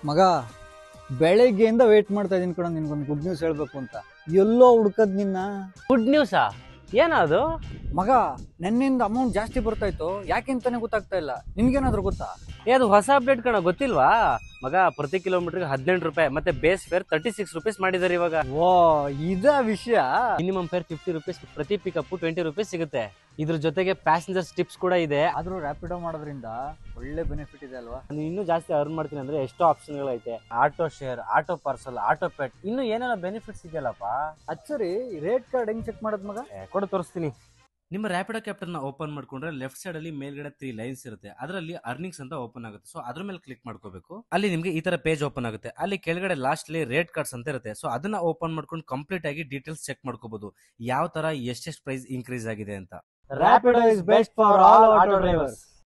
ಮಗ ಬೆಳಗ್ಗೆಯಿಂದ ವೇಟ್ ಮಾಡ್ತಾ ಇದೀನಿ ಕಣ ನಿನ್ಗೊಂದು ಗುಡ್ ನ್ಯೂಸ್ ಹೇಳ್ಬೇಕು ಅಂತ. ಎಲ್ಲೋ ಹುಡ್ಕದ್ ನಿನ್ನ. ಗುಡ್ ನ್ಯೂಸಾ? ಏನದು? ಮಗ ನೆನ್ನೆಯಿಂದ ಅಮೌಂಟ್ ಜಾಸ್ತಿ ಬರ್ತಾ ಇತ್ತು, ಯಾಕೆಂತಾನೆ ಗೊತ್ತಾಗ್ತಾ ಇಲ್ಲ. ನಿನ್ಗೇನಾದ್ರು ಗೊತ್ತಾ? ಅದು ಹೊಸ ಅಪ್ಡೇಟ್ ಕಣ, ಗೊತ್ತಿಲ್ವಾ ಮಗ? ಪ್ರತಿ ಕಿಲೋಮೀಟರ್ಗೆ 18 ರೂಪಾಯಿ ಮತ್ತೆ ಬೇಸ್ ಫೇರ್ 36 ರೂಪೀಸ್ ಮಾಡಿದಾರೆ ಇವಾಗ. ಓ ಇದ ವಿಷಯ. ಮಿನಿಮಮ್ ಫೇರ್ 50 ರೂಪೀಸ್, ಪ್ರತಿ ಪಿಕಪ್ 20 ರೂಪೀಸ್ ಸಿಗುತ್ತೆ. ಇದ್ರ ಜೊತೆಗೆ ಪ್ಯಾಸೆಂಜರ್ಸ್ ಟಿಪ್ಸ್ ಕೂಡ ಇದೆ. ಆದ್ರೂ ರ್ಯಾಪಿಡೋ ಮಾಡೋದ್ರಿಂದ ಒಳ್ಳೆ ಬೆನಿಫಿಟ್ ಇದೆ ಅಲ್ವಾ? ನೀನು ಇನ್ನೂ ಜಾಸ್ತಿ ಅರ್ನ್ ಮಾಡ್ತೀನಿ ಅಂದ್ರೆ ಎಷ್ಟೋ ಆಪ್ಷನ್ಗಳೈತೆ. Auto share, auto parcel, auto pet, ಇನ್ನು ಏನೆಲ್ಲ ಬೆನಿಫಿಟ್ಸ್ ಇದೆಯಲ್ಲಪ್ಪ. ಅದ್ ಸರಿ, ರೇಟ್ ಕಾರ್ಡ್ ಹೆಂಗ್ ಚೆಕ್ ಮಾಡೋದ್ ಮಗ? ಕೊಡು, ತೋರಿಸ್ತೀನಿ. ನಿಮ್ಮ ರ್ಯಾಪಿಡೋ ಕ್ಯಾಪ್ಟರ್ನ ಓಪನ್ ಮಾಡ್ಕೊಂಡ್ರೆ ಲೆಫ್ಟ್ ಸೈಡ್ ಅಲ್ಲಿ ಮೇಲ್ಗಡೆ 3 ಲೈನ್ಸ್ ಇರುತ್ತೆ. ಅದರಲ್ಲಿ ಅರ್ನಿಂಗ್ಸ್ ಅಂತ ಓಪನ್ ಆಗುತ್ತೆ. ಸೊ ಅದ್ರ ಮೇಲೆ ಕ್ಲಿಕ್ ಮಾಡ್ಕೋಬೇಕು. ಅಲ್ಲಿ ನಿಮ್ಗೆ ಈ ತರ ಪೇಜ್ ಓಪನ್ ಆಗುತ್ತೆ. ಅಲ್ಲಿ ಕೆಳಗಡೆ ಲಾಸ್ಟ್ ಅಲ್ಲಿ ರೇಟ್ ಕಾರ್ಡ್ಸ್ ಅಂತ ಇರುತ್ತೆ. ಸೊ ಅದನ್ನ ಓಪನ್ ಮಾಡ್ಕೊಂಡು ಕಂಪ್ಲೀಟ್ ಆಗಿ ಡೀಟೇಲ್ಸ್ ಚೆಕ್ ಮಾಡ್ಕೋಬಹುದು, ಯಾವ ತರ ಎಷ್ಟೆಷ್ಟು ಪ್ರೈಸ್ ಇನ್ಕ್ರೀಸ್ ಆಗಿದೆ ಅಂತ. Rapido is best for all auto drivers.